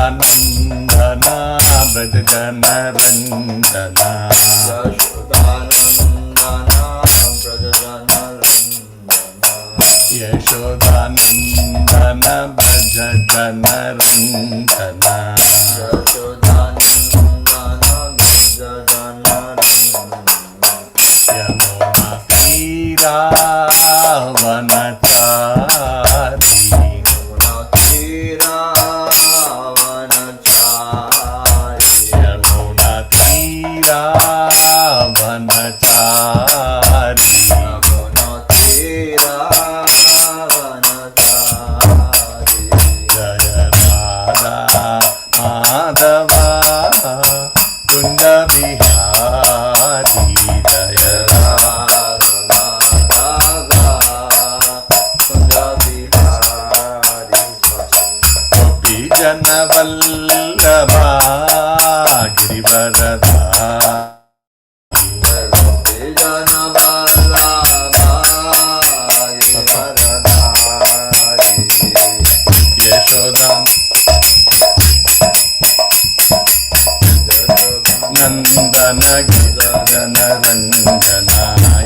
यशोदानन्दना व्रज जनरञ्जना यशोदानन्दन व्रज जनरञ्जना यमुना तीरावनचारी यमुना तीरावनचारी जय राधा माधवा कुंज बिहारी जय गोपी जन वल्लभा नंदन जनरंजना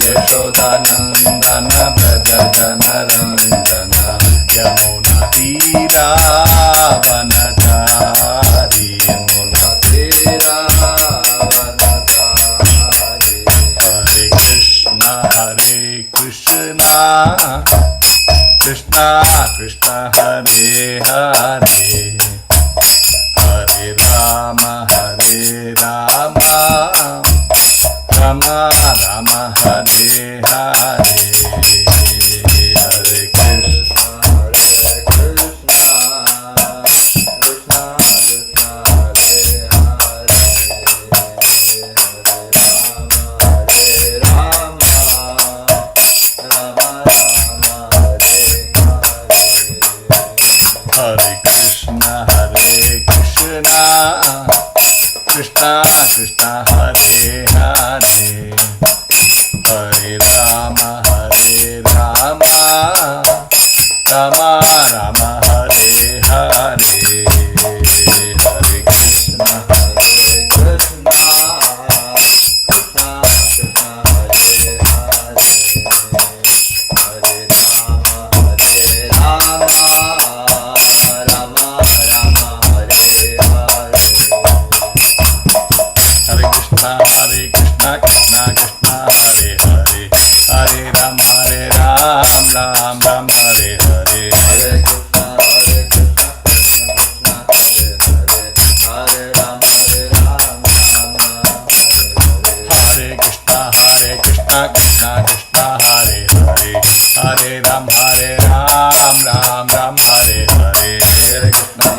यशोदानंदन व्रज जनरंजना यमुना तीरावनचारी यमुना तीरावनचारी हरे कृष्णा कृष्णा कृष्णा हरे हरे हरे राम राम राम हरे हरे हरे कृष्णा कृष्णा कृष्णा कृष्णा हरे हरे हरे राम राम हरे हरे हरे कृष्णा कृष्णा कृष्णा हरे हरे हरे राम राम राम हरे हरे हरे कृष्णा कृष्णा कृष्णा कृष्णा हरे हरे हरे राम राम राम हरे हरे हरे कृष्णा कृष्णा कृष्णा हरे हरे हरे राम राम राम हरे हरे हरे कृष्णा कृष्णा कृष्णा हरे हरे हरे राम राम हरे कृष्णा कृष्णा कृष्णा हरे हरे हरे राम राम हरे हरे हरे कृष्णा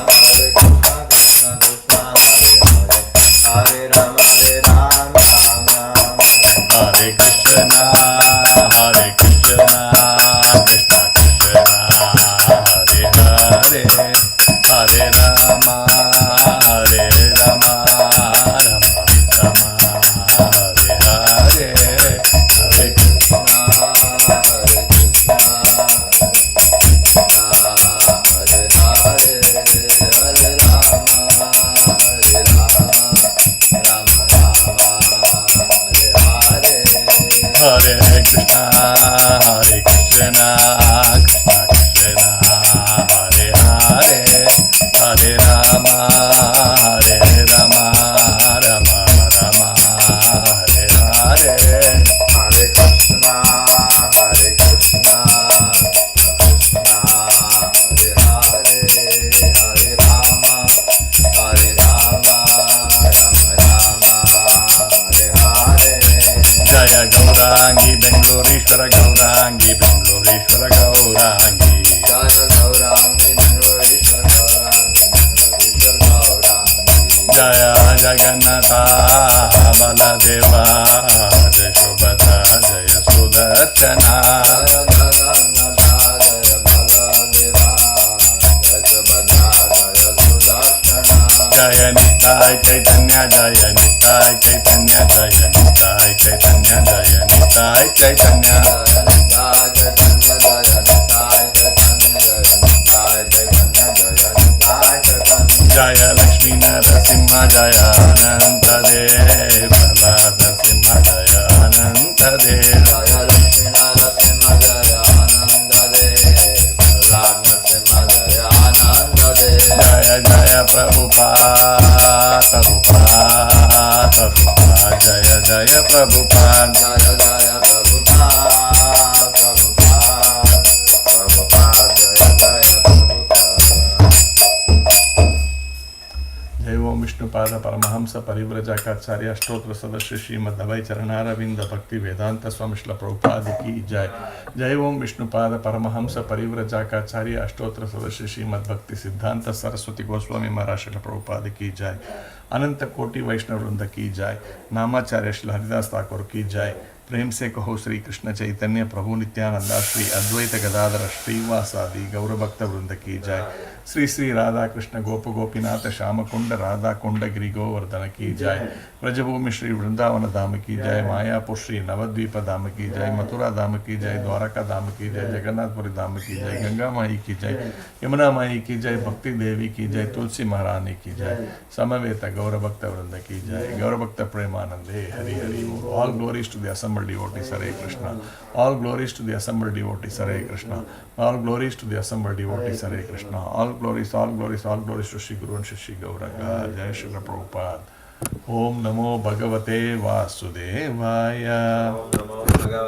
कृष्णा कृष्णा हरे हरे हरे राम हरे कृष्णा कृष्णा कृष्णा हरे हरे हरे राम राम हरे हरे हरे कृष्णा हरे हरे राम हरे कृष्णा कृष्णा कृष्णा हरे हरे हरे राम राम हरे हरे हरे कृष्णा कृष्णा कृष्णा हरे हरे हरे राम राम हरे हरे जय गौरांगी बेंगलोरेश्वर गौरांगी बेंगलोरेश्वर गौरांगी जय Gaurangi बेंगलोरेश्वर Gaurangi बेंगलोरेश्वर Gaurangi Jaya Jagannatha Baladeva Jaya Shubhadra Jaya Sudarshana Jaya Nittai Chaitanya Jaya Nittai Chaitanya Jaya Nittai Chaitanya Jaya Nittai Chaitanya Jaya Lakshmi Narasimha Jaya Ananta Dev Narasimha Jaya Ananta Dev Jaya Lakshmi Narasimha Jaya Ananta Dev Narasimha Jaya Ananta Dev Jaya Jaya Prabhupada Prabhupada Prabhupada Jaya Jaya Prabhupada Jaya Jaya Prabhupada Prabhupada Prabhupada Jaya Jaya जय ओम विष्णुपाद परमहंस परिव्रजकाचार्य अष्टोत्र सदस्य श्री मध्वै चरणारविंद भक्ति वेदांत स्वामी श्रील प्रभुपाद की जय। जय ओम विष्णुपाद परमहंस परिव्रजकाचार्य अष्टोत्र सदस्य श्री मद्भक्ति सिद्धांत सरस्वती गोस्वामी महाराज श्रील प्रभुपाद की जय। अनंत कोटि वैष्णव वृंद की जय। नामाचार्य श्री हरिदास ठाकुर की जय। प्रेम से कहो श्री कृष्ण चैतन्य प्रभु नित्यानंदा श्री अद्वैत गदाधर श्रीवासादि गौरभक्त वृंद की जय। श्री श्री राधा कृष्ण गोप गोपीनाथ श्याम कुंड राधा कुंड गिरि गोवर्धन की जय। ब्रजभूमि श्री वृंदावन धाम की जय। मायापुर श्री नवद्वीप धाम की जय। मथुरा धाम की जय। द्वारका धाम की जय। जगन्नाथपुरी धाम की जय। गंगा माई की जय। यमुना माई की जय। भक्ति देवी की जय। तुलसी महारानी की जय। समवेत गौरभक्त वृंद की जय। गौरभक्त प्रेमानंदे Hari Hari. All glories to the assembled devotees Hare Krishna. All glories to the assembled devotees Hare Krishna. All glories to the assembled devotees Hare Krishna. All glories, all glories, all glories to Shri Guru and Shri Gauranga. Jai Shri Prabhupada. Om Namo Bhagavate Vasudevaya. Om Namo Bhagavate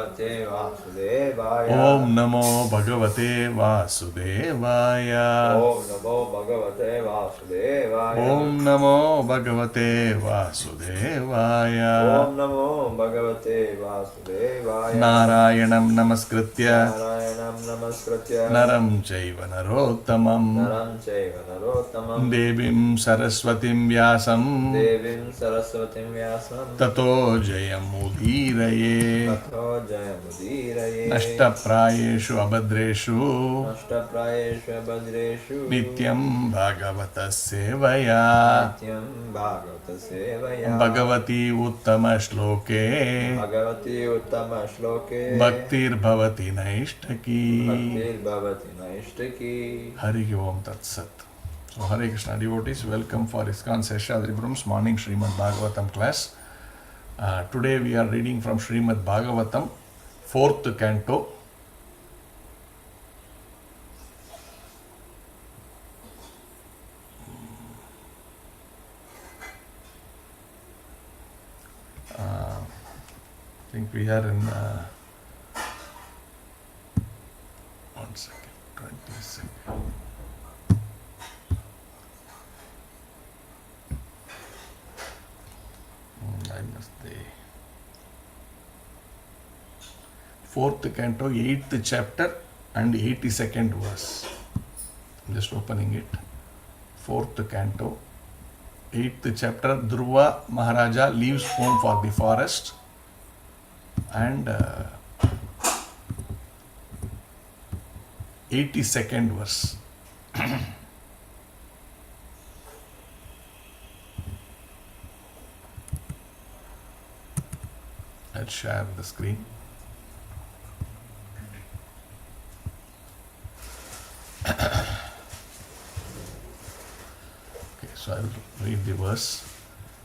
Vasudevaya. Om Namo Bhagavate Vasudevaya. Om Namo Bhagavate Vasudevaya. Narayanam Namaskritya Naram Chaiva Narottamam Devim Saraswatim Vyasam Tato Jayamudiraye Nashtaprayeshu Abhadreshu Nityam Bhagavata Sevaya Bhagavati Uttama Shloke Bhaktir Bhavati Naishtaki Hari Om Tat Sat. So Hare Krishna devotees, welcome for ISKCON Seshadripuram's morning Srimad Bhagavatam class. Today we are reading from Srimad Bhagavatam, 4th canto. I think we are in 1 second, 20 seconds. I must say 4th canto, 8th chapter and 82nd verse. I'm just opening it. 4th canto, 8th chapter. Dhruva Maharaja leaves home for the forest, and 82nd verse. Let's share the screen. Okay, so I will read the verse.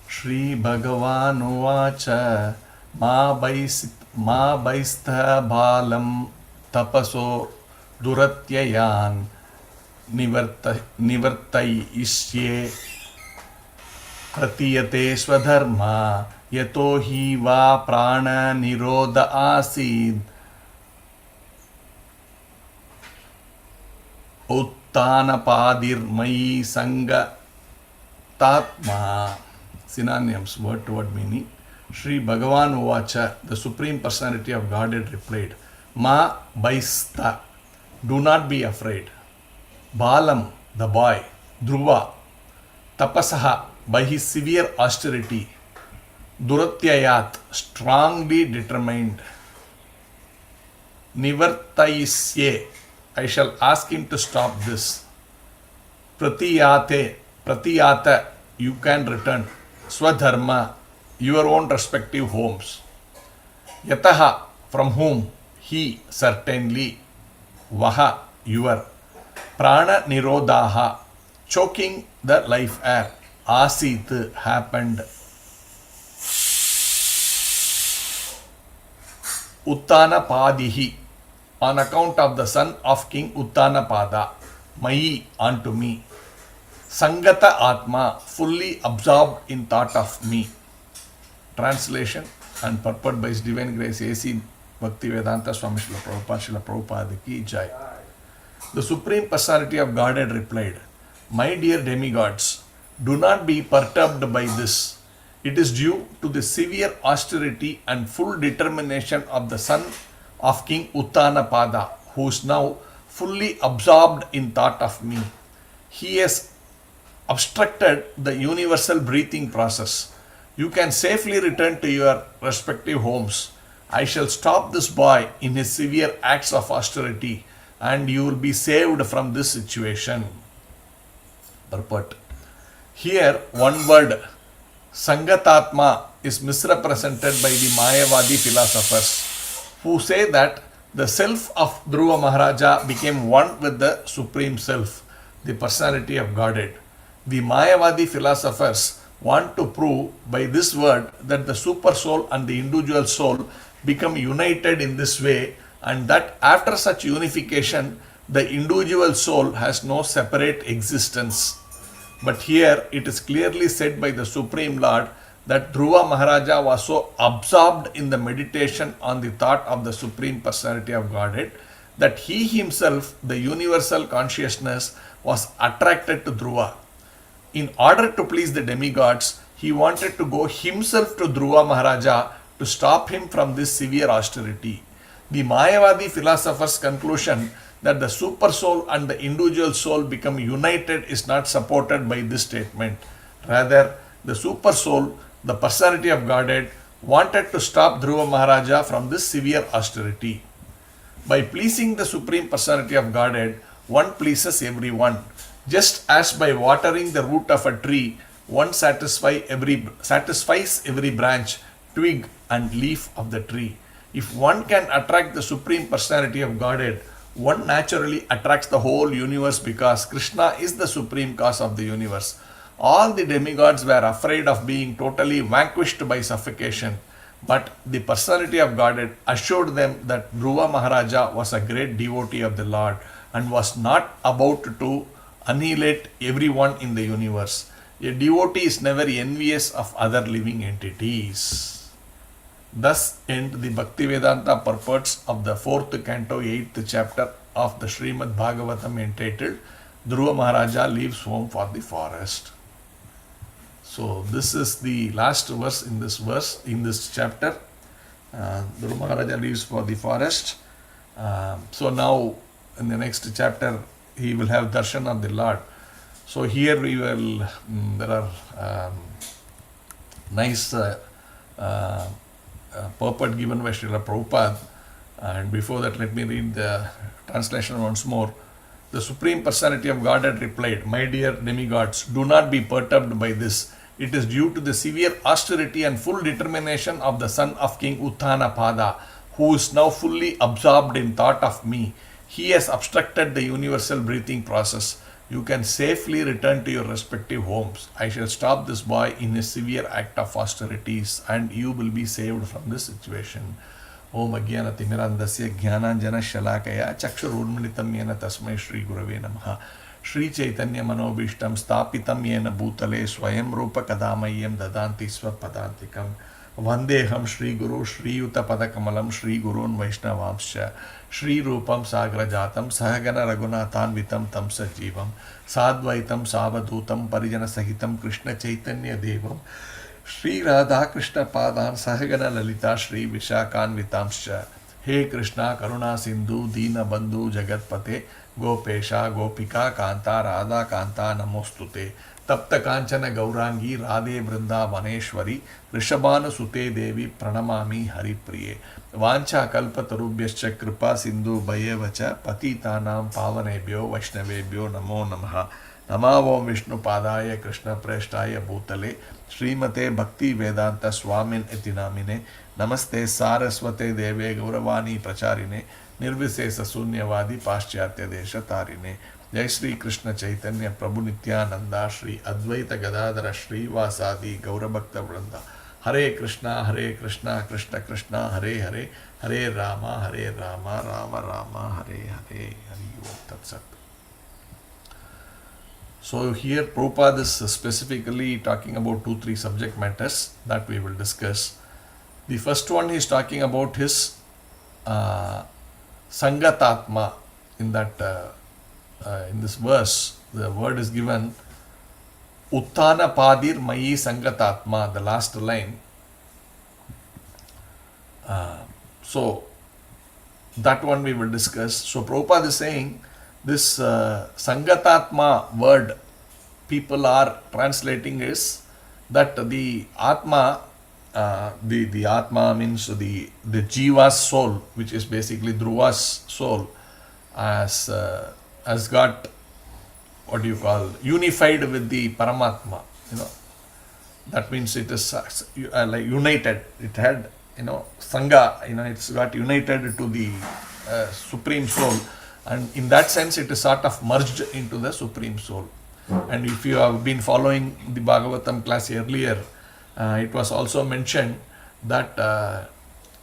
Shri Bhagavan Uvacha Ma Baistha Balam Tapaso Duratyayan Nivartai Ishye Pratiyate Swadharma Yato hi va prana nirodha asid uttana padir mai sanga tatma. Synonyms, word to word meaning. Shri Bhagavan Uvacha, the Supreme Personality of Godhead replied, Ma Baista, do not be afraid. Balam, the boy. Dhruva, tapasaha, by his severe austerity, duratyayat, strongly determined, nivartayisye, I shall ask him to stop this, pratiyata, you can return, swadharma, your own respective homes, yataha, from whom, he, certainly, vaha, your, prana nirodhaha, choking the life air, asit, happened, Uttanapadhi, on account of the son of King Uttanapada, Mayi, unto me, Sangata Atma, fully absorbed in thought of me. Translation and purport by His Divine Grace A.C. Bhaktivedanta Swami Srila Prabhupada ki Jai. The Supreme Personality of Godhead replied, my dear demigods, do not be perturbed by this. It is due to the severe austerity and full determination of the son of King Uttanapada, who is now fully absorbed in thought of me. He has obstructed the universal breathing process. You can safely return to your respective homes. I shall stop this boy in his severe acts of austerity, and you will be saved from this situation. Purport. Here, one word, Sangatatma, is misrepresented by the Mayavadi philosophers, who say that the self of Dhruva Maharaja became one with the Supreme Self, the personality of Godhead. The Mayavadi philosophers want to prove by this word that the super soul and the individual soul become united in this way, and that after such unification, the individual soul has no separate existence. But here it is clearly said by the Supreme Lord that Dhruva Maharaja was so absorbed in the meditation on the thought of the Supreme Personality of Godhead that he himself, the universal consciousness, was attracted to Dhruva. In order to please the demigods, he wanted to go himself to Dhruva Maharaja to stop him from this severe austerity. The Mayavadi philosophers' conclusion that the super soul and the individual soul become united is not supported by this statement. Rather, the super soul, the personality of Godhead, wanted to stop Dhruva Maharaja from this severe austerity. By pleasing the Supreme Personality of Godhead, one pleases everyone. Just as by watering the root of a tree, one satisfies every branch, twig and leaf of the tree. If one can attract the Supreme Personality of Godhead, one naturally attracts the whole universe, because Krishna is the supreme cause of the universe. All the demigods were afraid of being totally vanquished by suffocation, but the personality of Godhead assured them that Dhruva Maharaja was a great devotee of the Lord and was not about to annihilate everyone in the universe. A devotee is never envious of other living entities. Thus end the Bhaktivedanta purports of the 4th canto, 8th chapter of the Srimad Bhagavatam, entitled Dhruva Maharaja Leaves Home for the Forest. So this is the last verse in this chapter. Dhruva Maharaja leaves for the forest. So now in the next chapter he will have darshan of the Lord. So here we will, there are nice purport given by Srila Prabhupada, and before that let me read the translation once more. The Supreme Personality of Godhead replied, my dear demigods, do not be perturbed by this. It is due to the severe austerity and full determination of the son of King Uttanapada, who is now fully absorbed in thought of me. He has obstructed the universal breathing process. You can safely return to your respective homes. I shall stop this boy in his severe act of austerities, and you will be saved from this situation. Om Ajnana Timirandasya Jnananjana Shalakaya Chakshurunmilitam Yena Tasmai Shri Gurave Namaha. Shri Chaitanya Manobishtam Stapitam Yena Bhutale Swayam Rupa Kadamayam Dadanti Swapadantikam. Vandeham Shri Guru Shri Yuta Padakamalam Shri Gurun Vaishnavamscha Shri Rupam Sagrajatam Sahagana Raghunathanvitam Tam Sajivam Sadvaitam Savadutam Parijana Sahitam Krishna Chaitanya Devam Shri Radha Krishna Padan Sahagana Lalita Shri Vishakanvitamscha. He Krishna Karuna Sindhu Dina Bandhu Jagatpate Gopesha Gopika Kanta Radha Kanta Namostute. Tapta Kanchana Gaurangi Radhe Vrinda Vaneshwari Rishabhanu Sute Devi Pranamami Hari Priye Vancha Kalpatarubhyascha Kripa Sindhu Bhayevacha Patitanam Pavanebhyo Vaishnavebhyo Namo Namaha Namavo Vishnu Padaya Krishna Preshtaya Bhutale Srimate Bhakti Vedanta Swamin Etinamine Namaste Saraswate Deve Gauravani Pracharine Nirvisesa Sunyavadi Paschatya Desha Tarine Jai Shri Krishna Chaitanya Prabhu Nityananda Shri Advaita Gadadara Shri Vasadi Gaurabhakta Vranda Hare Krishna Krishna Krishna Hare Hare Hare Rama Rama Rama Hare Hare Hari Om Tat Sat. So here Prabhupada is specifically talking about 2-3 subject matters that we will discuss. The first one he is talking about his Sangatatma. In that in this verse, the word is given Uttana Padir Mayi Sangatatma, the last line. So that one we will discuss. So Prabhupada is saying this Sangatatma word people are translating is that the Atma, the Atma means the Jiva's soul, which is basically Dhruva's soul, has got unified with the Paramatma. That means it is like united. It had Sangha. It's got united to the Supreme Soul. And in that sense, it is sort of merged into the Supreme Soul. And if you have been following the Bhagavatam class earlier, it was also mentioned that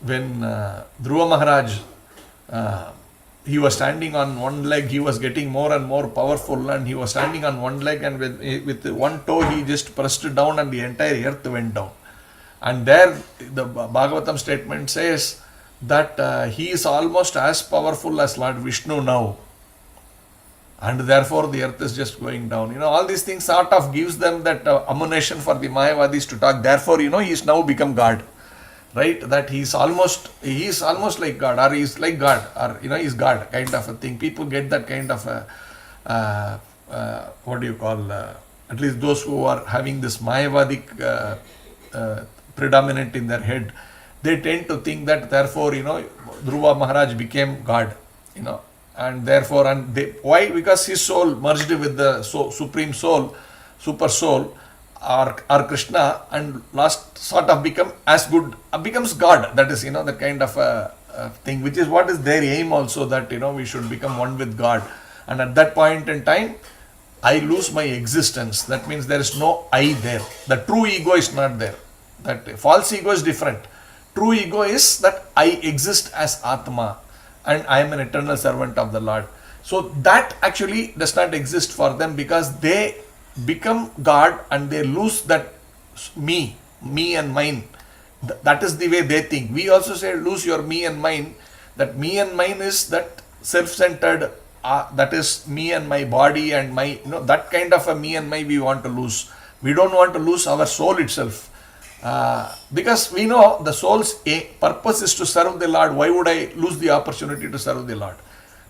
when Dhruva Maharaj, he was standing on one leg, he was getting more and more powerful, and he was standing on one leg, and with one toe he just pressed it down and the entire earth went down. And there the Bhagavatam statement says that he is almost as powerful as Lord Vishnu now, and therefore the earth is just going down. All these things sort of gives them that ammunition for the Mayavadis to talk. Therefore, he is now become God, right? That he is almost like God, or he is like God, or he is God, kind of a thing. People get that kind of at least those who are having this Mayavadic predominant in their head, they tend to think that therefore, Dhruva Maharaj became God, and therefore, why? Because his soul merged with the Supreme Soul, Super Soul, or Krishna, and last sort of becomes God. That is, the kind of thing, which is what is their aim also, that, we should become one with God. And at that point in time, I lose my existence. That means there is no I there. The true ego is not there. That false ego is different. True ego is that I exist as Atma and I am an eternal servant of the Lord. So that actually does not exist for them, because they become God and they lose that me and mine. That is the way they think. We also say lose your me and mine. That me and mine is that self-centered, that is me and my body and my, that kind of a me and my we want to lose. We don't want to lose our soul itself. Because we know the soul's purpose is to serve the Lord. Why would I lose the opportunity to serve the Lord?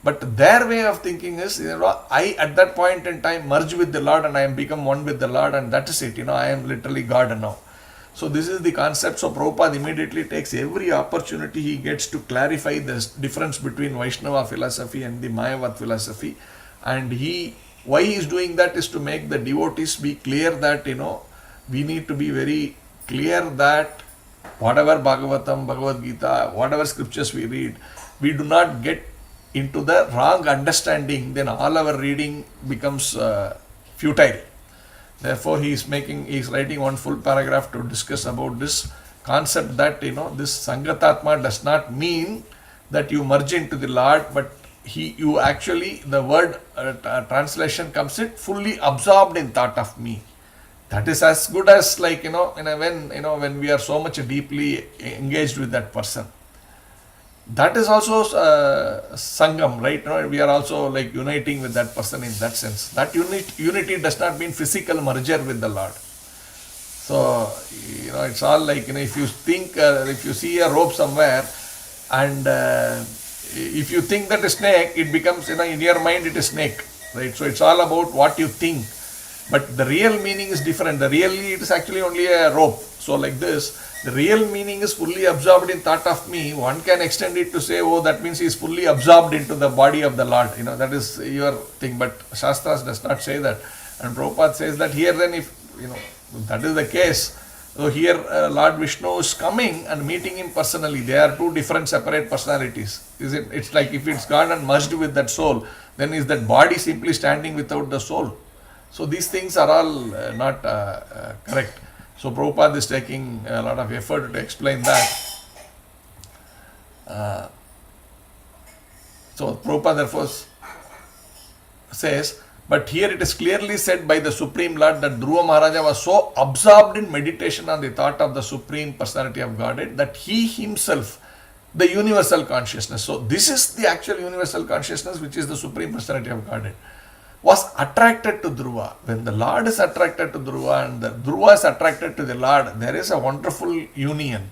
But their way of thinking is, I at that point in time merge with the Lord and I am become one with the Lord, and that is it. I am literally God now. So this is the concept. So Prabhupada immediately takes every opportunity he gets to clarify the difference between Vaishnava philosophy and the Mayavad philosophy. And why he is doing that is to make the devotees be clear that, we need to be very clear that whatever Bhagavatam, Bhagavad Gita, whatever scriptures we read, we do not get into the wrong understanding, then all our reading becomes futile. Therefore, he is writing one full paragraph to discuss about this concept that, this Sangatatma does not mean that you merge into the Lord, but you actually, the word translation comes in fully absorbed in thought of me. That is as good as like, when we are so much deeply engaged with that person. That is also Sangam, right? We are also like uniting with that person in that sense. That unity does not mean physical merger with the Lord. So, it's all like, if you think, if you see a rope somewhere and if you think that a snake, it becomes, in your mind it is snake, right? So it's all about what you think. But the real meaning is different. Really, it is actually only a rope. So like this, the real meaning is fully absorbed in thought of me. One can extend it to say, oh, that means he is fully absorbed into the body of the Lord. That is your thing. But Shastras does not say that. And Prabhupada says that here then if, that is the case. So here Lord Vishnu is coming and meeting him personally. They are two different separate personalities. It's like if it's gone and merged with that soul, then is that body simply standing without the soul? So these things are all not correct. So Prabhupada is taking a lot of effort to explain that. So Prabhupada therefore says, but here it is clearly said by the Supreme Lord that Dhruva Maharaja was so absorbed in meditation on the thought of the Supreme Personality of Godhead that he himself, the universal consciousness, so this is the actual universal consciousness which is the Supreme Personality of Godhead, was attracted to Dhruva. When the Lord is attracted to Dhruva and the Dhruva is attracted to the Lord, there is a wonderful union.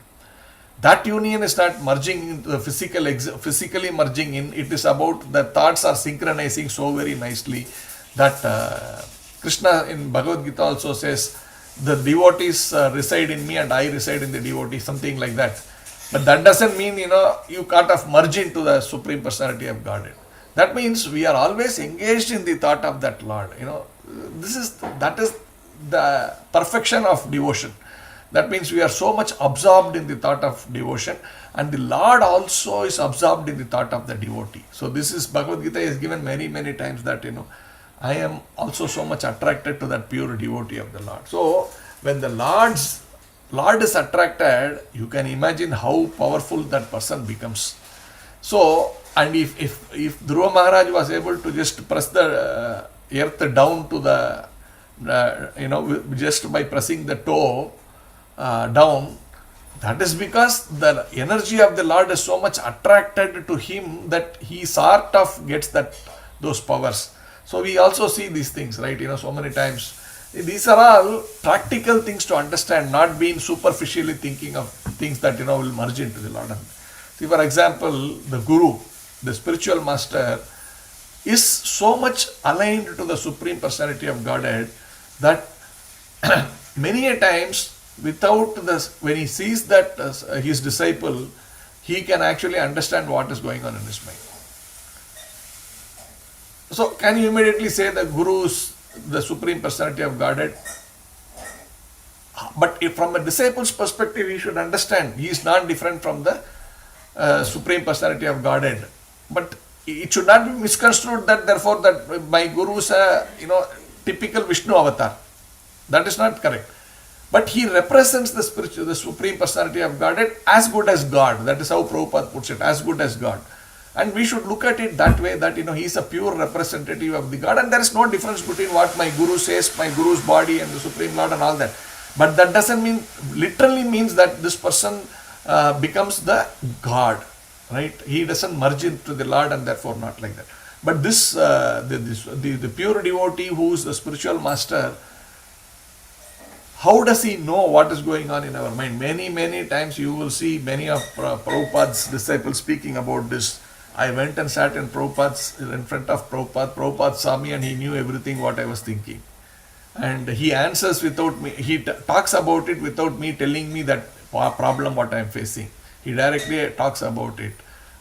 That union is not merging into the physically merging in. It is about the thoughts are synchronizing so very nicely that Krishna in Bhagavad Gita also says, the devotees reside in me and I reside in the devotee, something like that. But that doesn't mean, you kind of merge into the Supreme Personality of Godhead. That means we are always engaged in the thought of that Lord. That is the perfection of devotion. That means we are so much absorbed in the thought of devotion, and the Lord also is absorbed in the thought of the devotee. So this is Bhagavad Gita is given many, many times that, I am also so much attracted to that pure devotee of the Lord. So when the Lord is attracted, you can imagine how powerful that person becomes. So, and if Dhruva Maharaj was able to just press the earth down to the, just by pressing the toe down, that is because the energy of the Lord is so much attracted to him that he sort of gets those powers. So we also see these things, right? So many times. These are all practical things to understand, not being superficially thinking of things that, will merge into the Lord. See, for example, the Guru, the spiritual master, is so much aligned to the Supreme Personality of Godhead that many a times, when he sees that his disciple, he can actually understand what is going on in his mind. So, can you immediately say the Guru is the Supreme Personality of Godhead? But if from a disciple's perspective, he should understand he is not different from the Supreme Personality of Godhead. But it should not be misconstrued that therefore that my Guru is a typical Vishnu avatar. That is not correct. But he represents the Supreme Personality of Godhead as good as God. That is how Prabhupada puts it, as good as God. And we should look at it that way, that he is a pure representative of the God, and there is no difference between what my Guru says, my Guru's body and the Supreme Lord and all that. But that doesn't literally means that this person becomes the God, right? He doesn't merge into the Lord and therefore not like that. But this, the pure devotee who is the spiritual master, how does he know what is going on in our mind? Many, many times you will see many of Prabhupada's disciples speaking about this. I went and sat in front of Prabhupada. Prabhupada saw me and he knew everything what I was thinking. And he answers without me, he talks about it without me telling me that problem what I am facing. He directly talks about it.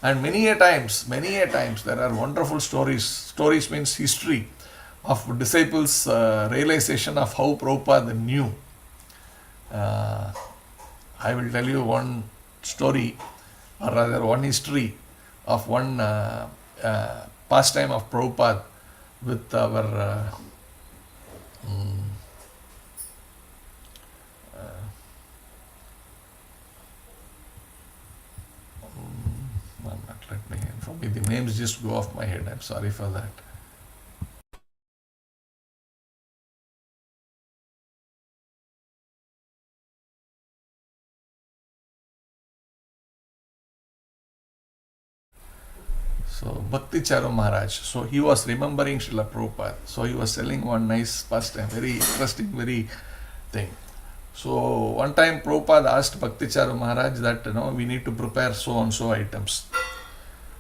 And many a times, there are wonderful stories. Stories means history of disciples' realization of how Prabhupada knew. I will tell you one story, or rather one history of one pastime of Prabhupada with our the names just go off my head. I'm sorry for that. So Bhakti Charu Maharaj, so he was remembering Srila Prabhupada. So he was telling one nice pastime, very interesting, very thing. So one time Prabhupada asked Bhakti Charu Maharaj that we need to prepare so and so items.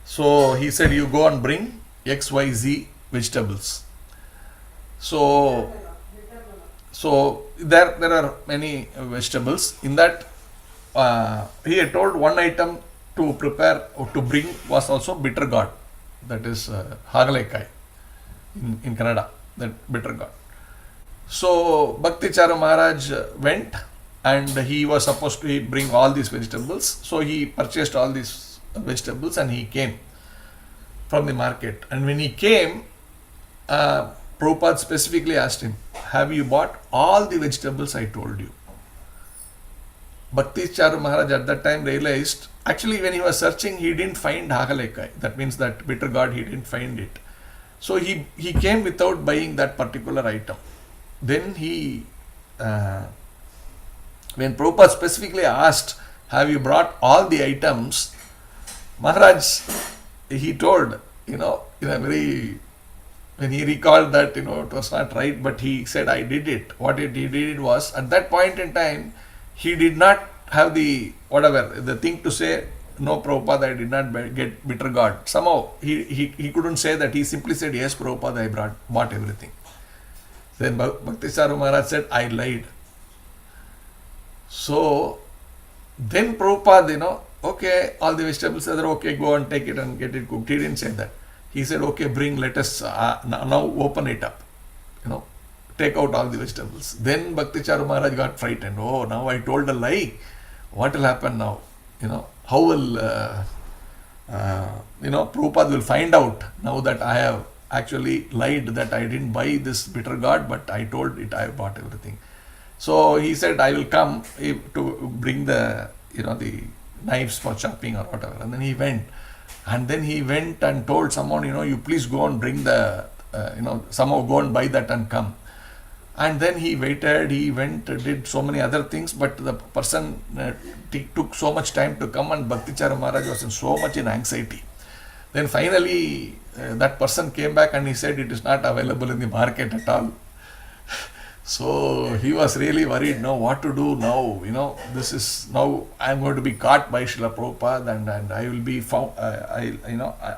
So he said, you go and bring XYZ vegetables. So So there are many vegetables. In that, he had told one item to prepare or to bring was also bitter gourd, that is Hagalaikai in Kannada, that bitter gourd. So Bhakti Charu Maharaj went, and he was supposed to bring all these vegetables. So he purchased all these vegetables and he came from the market. And when he came, Prabhupada specifically asked him, have you bought all the vegetables I told you? Bhakti Charu Maharaj at that time realized, actually when he was searching, he didn't find Hagalaikai. That means that bitter gourd, he didn't find it. So he came without buying that particular item. Then when Prabhupada specifically asked, have you brought all the items? Maharaj, he told, in a very, when he recalled that, it was not right, but he said, I did it. What he did was, at that point in time, he did not have the thing to say, no, Prabhupada, I did not get bitter gourd. Somehow, he couldn't say that. He simply said, yes, Prabhupada, I bought everything. Then Bhakti Charu Maharaj said, I lied. So, then Prabhupada, okay, all the vegetables are there, okay, go and take it and get it cooked. He didn't say that. He said, okay, bring, let us now open it up. Take out all the vegetables. Then Bhakti Charu Maharaj got frightened. Oh, now I told a lie. What will happen now? How will, Prabhupada will find out now that I have actually lied, that I didn't buy this bitter gourd, but I told it I bought everything. So he said, I will come to bring the knives for chopping or whatever. And then he went. And then he went and told someone, you please go and bring the, somehow go and buy that and come. And then he waited, he went, did so many other things, but the person took so much time to come, and Bhakti Charu Maharaj was so much in anxiety. Then finally, that person came back and he said it is not available in the market at all. So he was really worried, now what to do now, this is, now I am going to be caught by Srila Prabhupada, and I will be found,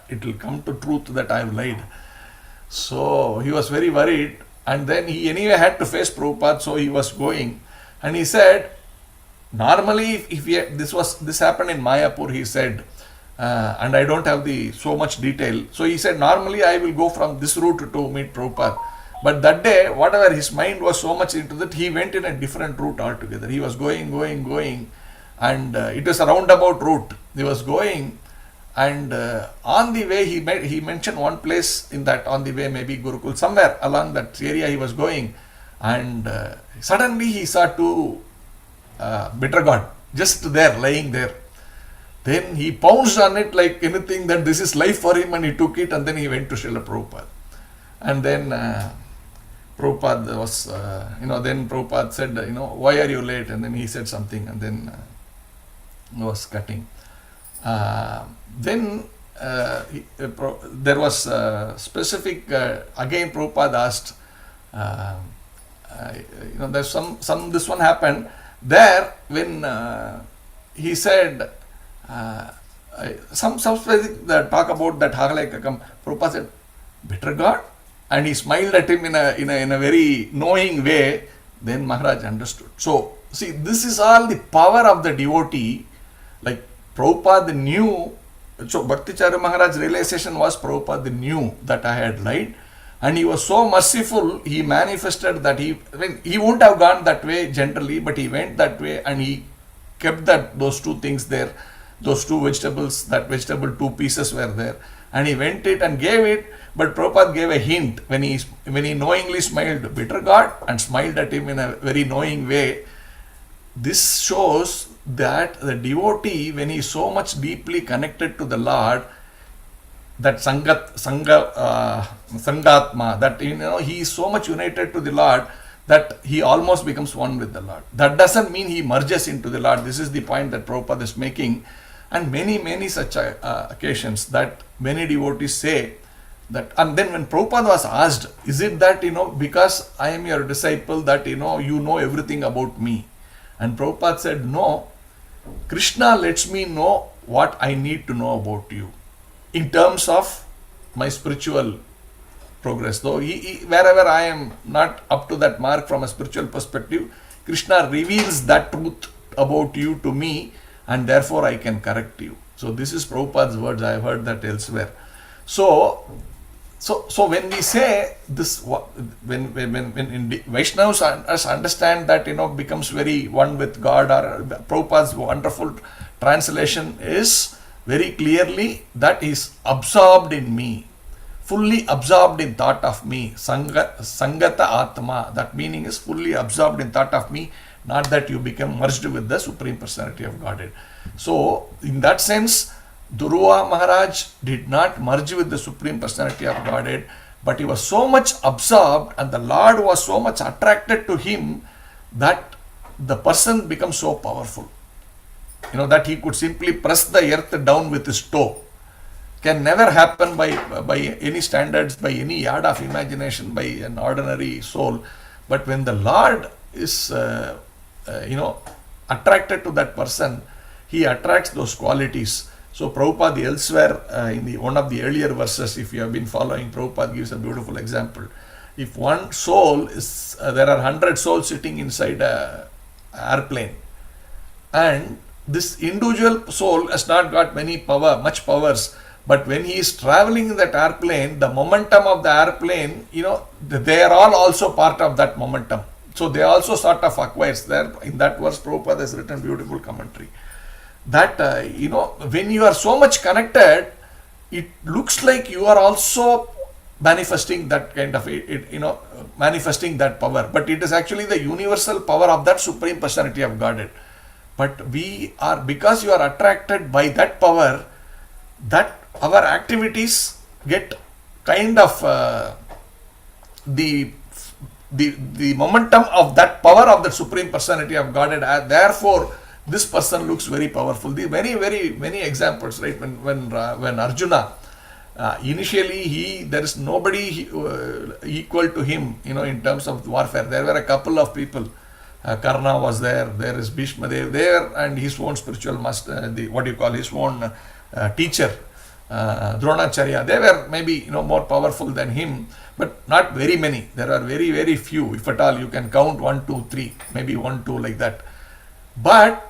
it will come to truth that I have lied. So he was very worried, and then he anyway had to face Prabhupada, so he was going, and he said, normally if this happened in Mayapur, he said, and I don't have so much detail, so he said, normally I will go from this route to meet Prabhupada. But that day, whatever his mind was so much into that, he went in a different route altogether. He was going, and it was a roundabout route. He was going, and on the way, he mentioned one place in that, on the way, maybe Gurukul, somewhere along that area he was going, and suddenly he saw two bitter gourd just there, lying there. Then he pounced on it like anything, that this is life for him, and he took it, and then he went to Srila Prabhupada. And then Prabhupada was, then Prabhupada said, why are you late? And then he said something, and then he was cutting. Then there was specific, again Prabhupada asked, there's this one happened there when he said, some specific talk about that Hagalaikai. Prabhupada said, bitter gourd? And he smiled at him in a very knowing way. Then Maharaj understood. So, see, this is all the power of the devotee. Like Prabhupada knew, so Bhakti Charu Maharaj's realization was Prabhupada knew that I had lied, and he was so merciful, he manifested that he wouldn't have gone that way generally, but he went that way, and he kept those two things there, those two vegetables, that vegetable, two pieces were there, and he went it and gave it. But Prabhupada gave a hint when he knowingly smiled bitter gourd and smiled at him in a very knowing way. This shows that the devotee, when he is so much deeply connected to the Lord, that Sangatma, that he is so much united to the Lord that he almost becomes one with the Lord. That doesn't mean he merges into the Lord. This is the point that Prabhupada is making, and many such occasions that many devotees say that. And then when Prabhupada was asked, is it that because I am your disciple that you know everything about me? And Prabhupada said, no, Krishna lets me know what I need to know about you in terms of my spiritual progress. Though wherever I am not up to that mark from a spiritual perspective, Krishna reveals that truth about you to me, and therefore I can correct you. So this is Prabhupada's words. I have heard that elsewhere. So when we say this, when Vaishnavas us understand that, becomes very one with God, or Prabhupada's wonderful translation is very clearly that he is absorbed in me, fully absorbed in thought of me, Sangata Atma. That meaning is fully absorbed in thought of me, not that you become merged with the Supreme Personality of Godhead. So in that sense, Dhruva Maharaj did not merge with the Supreme Personality of Godhead, but he was so much absorbed and the Lord was so much attracted to him that the person becomes so powerful, that he could simply press the earth down with his toe. Can never happen by any standards, by any yard of imagination, by an ordinary soul. But when the Lord is attracted to that person, he attracts those qualities. So Prabhupada elsewhere in one of the earlier verses, if you have been following, Prabhupada gives a beautiful example. If one soul is, there are 100 souls sitting inside a airplane, and this individual soul has not got much powers, but when he is traveling in that airplane, the momentum of the airplane, they are all also part of that momentum. So they also sort of acquires there. In that verse, Prabhupada has written beautiful commentary. That, when you are so much connected, it looks like you are also manifesting that kind of, manifesting that power. But it is actually the universal power of that Supreme Personality of Godhead. But because you are attracted by that power, that our activities get kind of the momentum of that power of the Supreme Personality of Godhead. Therefore, this person looks very powerful. The very, very many examples, right? When Arjuna, initially there is nobody equal to him, in terms of warfare. There were a couple of people. Karna was there. There is Bhishma there, and his own spiritual master, his own teacher, Dronacharya. They were maybe more powerful than him, but not very many. There are very, very few, if at all. You can count 1, 2, 3, maybe 1, 2 like that. But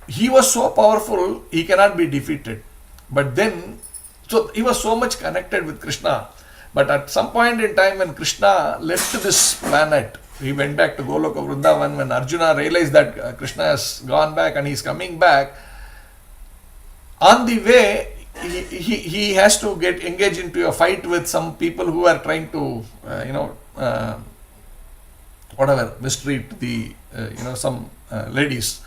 he was so powerful, he cannot be defeated. But then, so he was so much connected with Krishna. But at some point in time, when Krishna left this planet, he went back to Goloka Vrindavan. When Arjuna realized that Krishna has gone back and he is coming back, on the way, he has to get engaged into a fight with some people who are trying to, mistreat the, some ladies.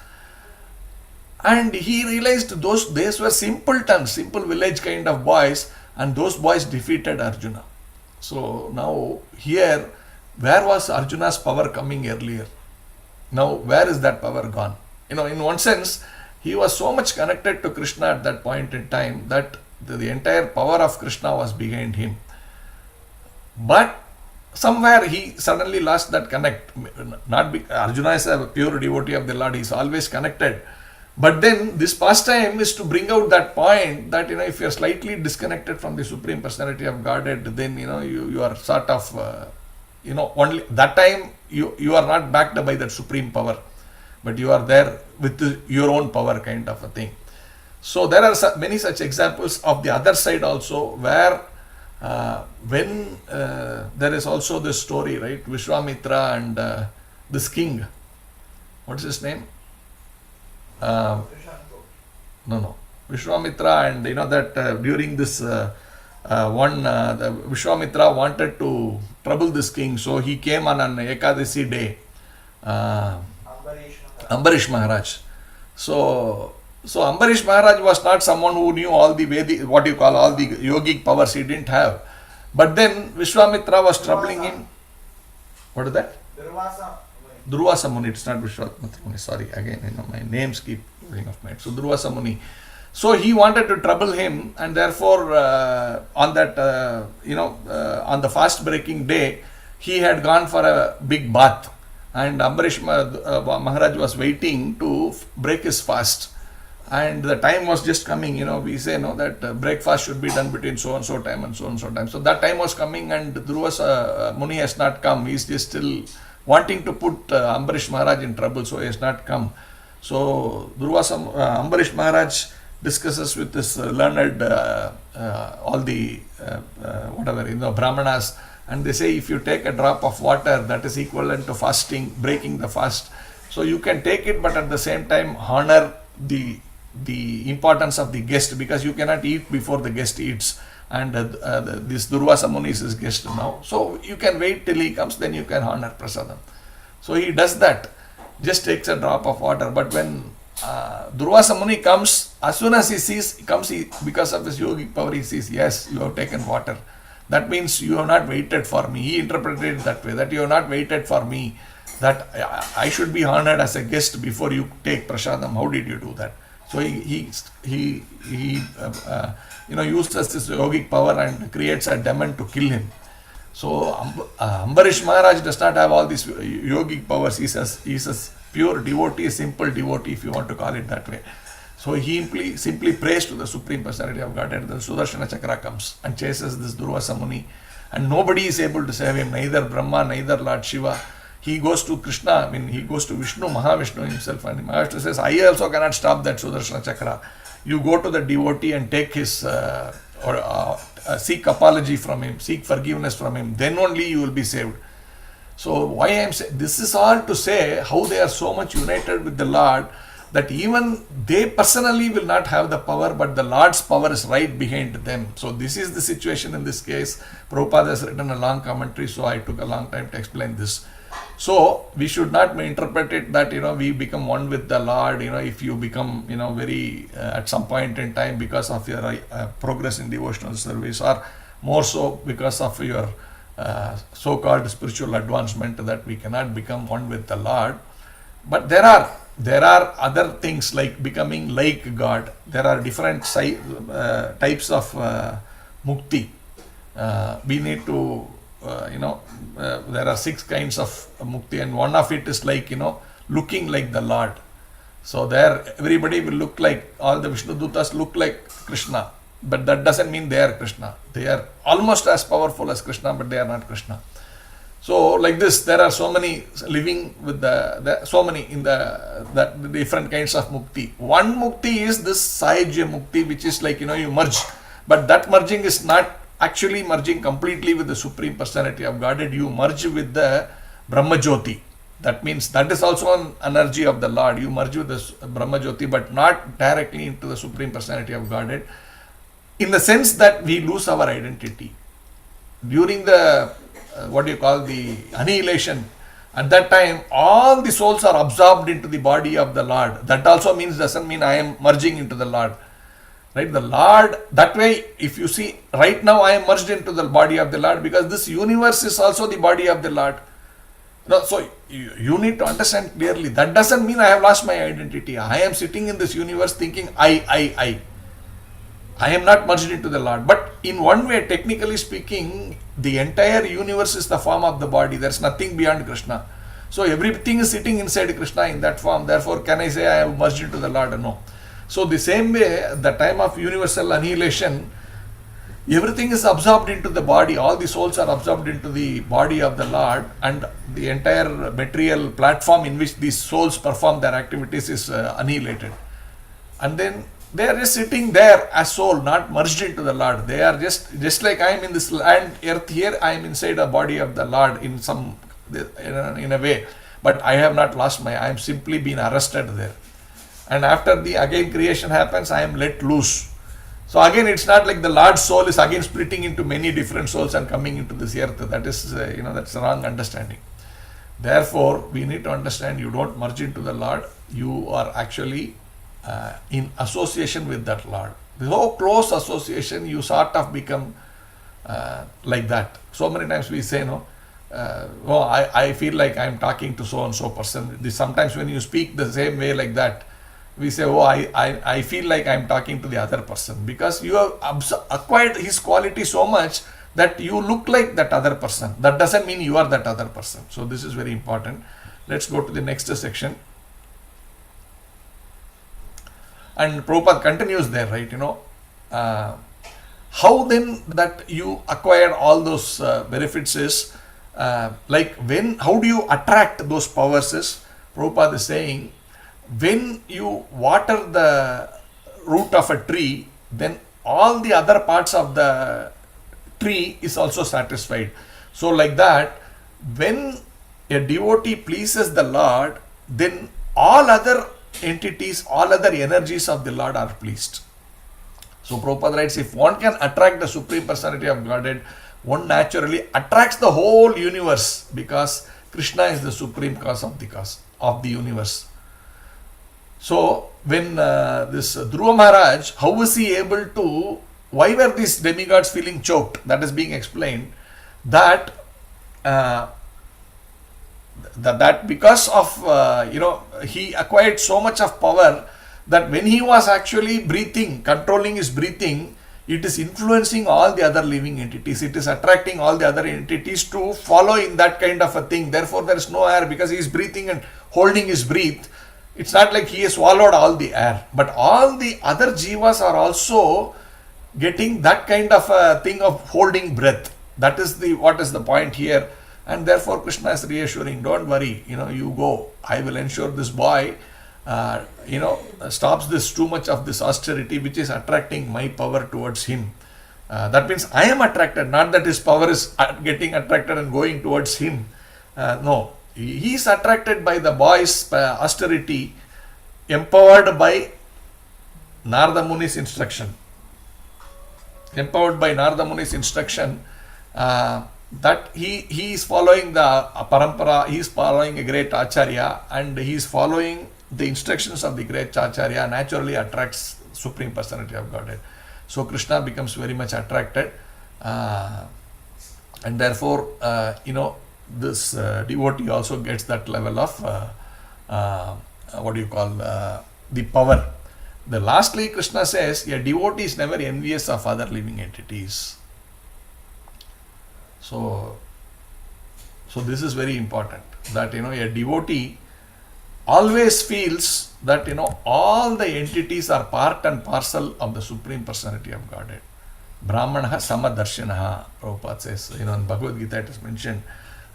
And he realized these were simpletons, simple village kind of boys, and those boys defeated Arjuna. So now here, where was Arjuna's power coming earlier? Now, where is that power gone? In one sense, he was so much connected to Krishna at that point in time that the entire power of Krishna was behind him. But somewhere he suddenly lost that connect. Arjuna is a pure devotee of the Lord. He is always connected. But then this pastime is to bring out that point that, if you are slightly disconnected from the Supreme Personality of Godhead, then, you are sort of, only that time you are not backed by that supreme power, but you are there with your own power kind of a thing. So there are many such examples of the other side also, where when there is also this story, right? Vishwamitra and this king, what is his name? Vishwamitra, and that during this Vishwamitra wanted to trouble this king, so he came on an Ekadasi day, Ambarish Maharaj. So Ambarish Maharaj was not someone who knew all the all the yogic powers. He didn't have. But then Vishwamitra was troubling him. What is that? Durvasa Muni. It's not Vishwamitra Muni. Sorry, again, my names keep going off my head. So Durvasa Muni. So he wanted to trouble him, and therefore on that, on the fast breaking day, he had gone for a big bath, and Ambarish Maharaj was waiting to break his fast. and the time was just coming. We say that breakfast should be done between so and so time and so and so time. So that time was coming, and Dhruva Muni has not come. He is just still wanting to put Ambarish Maharaj in trouble, so he has not come. So Ambarish Maharaj discusses with this learned all the brahmanas, and they say if you take a drop of water, that is equivalent to fasting, breaking the fast. So you can take it, but at the same time honor the importance of the guest, because you cannot eat before the guest eats, and this Durvasa Muni is his guest now. So you can wait till he comes, then you can honor prasadam. So he does that, just takes a drop of water. But when Durvasa Muni comes, as soon as he comes, because of his yogic power, he says, yes, you have taken water. That means you have not waited for me. He interpreted it that way, that you have not waited for me, that I should be honored as a guest before you take prasadam. How did you do that? So he uses this yogic power and creates a demon to kill him. So Ambarish Maharaj does not have all these yogic powers. He is a pure devotee, simple devotee, if you want to call it that way. So he simply prays to the Supreme Personality of Godhead. The Sudarshana Chakra comes and chases this Durvasa Muni, and nobody is able to save him, neither Brahma, neither Lord Shiva. He goes to Krishna, he goes to Vishnu, Mahavishnu himself, and Mahavishnu says, I also cannot stop that Sudarshana Chakra. You go to the devotee and take his, seek apology from him, seek forgiveness from him, then only you will be saved. So why I am saying, this is all to say how they are so much united with the Lord, that even they personally will not have the power, but the Lord's power is right behind them. So this is the situation in this case. Prabhupada has written a long commentary, so I took a long time to explain this. So we should not interpret it that we become one with the Lord. If you become very at some point in time because of your progress in devotional service, or more so because of your so-called spiritual advancement, that we cannot become one with the Lord. But there are other things like becoming like God. There are different types of mukti. We need to there are 6 kinds of mukti, and one of it is like looking like the Lord. So there everybody will look like, all the Vishnu Dutas look like Krishna, but that doesn't mean they are Krishna. They are almost as powerful as Krishna, but they are not Krishna. So like this, there are so many living with so many in the different kinds of mukti. One mukti is this Sahajya mukti, which is like you merge, but that merging is not actually merging completely with the Supreme Personality of Godhead. You merge with the Brahma Jyoti. That means that is also an energy of the Lord. You merge with the Brahma Jyoti, but not directly into the Supreme Personality of Godhead, in the sense that we lose our identity. During the the annihilation, at that time all the souls are absorbed into the body of the Lord. That also doesn't mean I am merging into the Lord. Right, the Lord, that way, if you see, right now I am merged into the body of the Lord, because this universe is also the body of the Lord. So you need to understand clearly, that doesn't mean I have lost my identity. I am sitting in this universe thinking I am not merged into the Lord. But in one way, technically speaking, the entire universe is the form of the body. There is nothing beyond Krishna. So everything is sitting inside Krishna in that form. Therefore, can I say I have merged into the Lord? No. So the same way, at the time of universal annihilation, everything is absorbed into the body. All the souls are absorbed into the body of the Lord, and the entire material platform in which these souls perform their activities is annihilated. And then they are just sitting there as soul, not merged into the Lord. They are just like I am in this land, earth here, I am inside a body of the Lord in a way. But I have not lost I am simply been arrested there. And after again creation happens, I am let loose. So again, it's not like the Lord's soul is again splitting into many different souls and coming into this earth. That is, that's a wrong understanding. Therefore, we need to understand, you don't merge into the Lord. You are actually in association with that Lord. So close association, you sort of become like that. So many times we say, I feel like I'm talking to so and so person. Sometimes when you speak the same way like that, we say, I feel like I'm talking to the other person, because you have acquired his quality so much that you look like that other person. That doesn't mean you are that other person. So this is very important. Let's go to the next section. And Prabhupada continues there, right? How then that you acquire all those benefits is, how do you attract those powers is, Prabhupada is saying, when you water the root of a tree, then all the other parts of the tree is also satisfied. So like that, when a devotee pleases the Lord, then all other entities, all other energies of the Lord are pleased. So Prabhupada writes, if one can attract the Supreme Personality of Godhead, one naturally attracts the whole universe, because Krishna is the supreme cause of the universe. So when this Dhruva Maharaj, how was he able to, why were these demigods feeling choked? That is being explained, that because of, he acquired so much of power, that when he was actually breathing, controlling his breathing, it is influencing all the other living entities. It is attracting all the other entities to follow in that kind of a thing. Therefore, there is no air, because he is breathing and holding his breath. It's not like he has swallowed all the air, but all the other jivas are also getting that kind of a thing of holding breath. That is what is the point here. And therefore, Krishna is reassuring, don't worry, you go. I will ensure this boy stops this too much of this austerity, which is attracting my power towards him. That means I am attracted, not that his power is getting attracted and going towards him. No, he is attracted by the boy's austerity, empowered by Narada Muni's instruction. Empowered by Narada Muni's instruction, that he is following the parampara, he is following a great acharya, and he is following the instructions of the great acharya, naturally attracts Supreme Personality of Godhead. So Krishna becomes very much attracted, and therefore this devotee also gets that level of the power. Lastly, Krishna says a devotee is never envious of other living entities. So this is very important, that a devotee always feels that all the entities are part and parcel of the Supreme Personality of Godhead. Brahmanaha samadarshinaha, Prabhupada says, in Bhagavad Gita it is mentioned.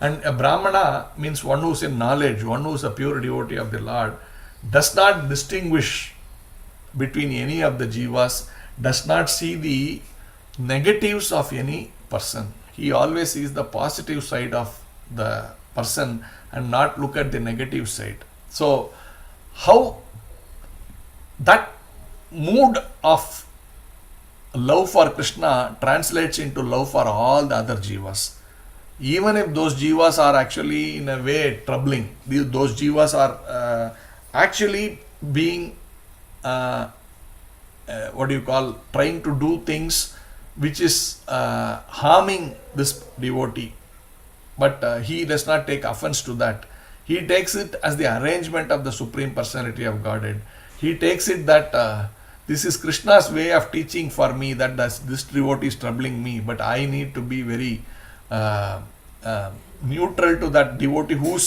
And a Brahmana means one who is in knowledge, one who is a pure devotee of the Lord, does not distinguish between any of the jivas, does not see the negatives of any person. He always sees the positive side of the person and not look at the negative side. So, how that mood of love for Krishna translates into love for all the other jivas. Even if those jivas are actually in a way troubling, those jivas are actually being trying to do things which is harming this devotee, but he does not take offense to that. He takes it as the arrangement of the Supreme Personality of Godhead. He takes it that this is Krishna's way of teaching for me, that this devotee is troubling me, but I need to be very neutral to that devotee who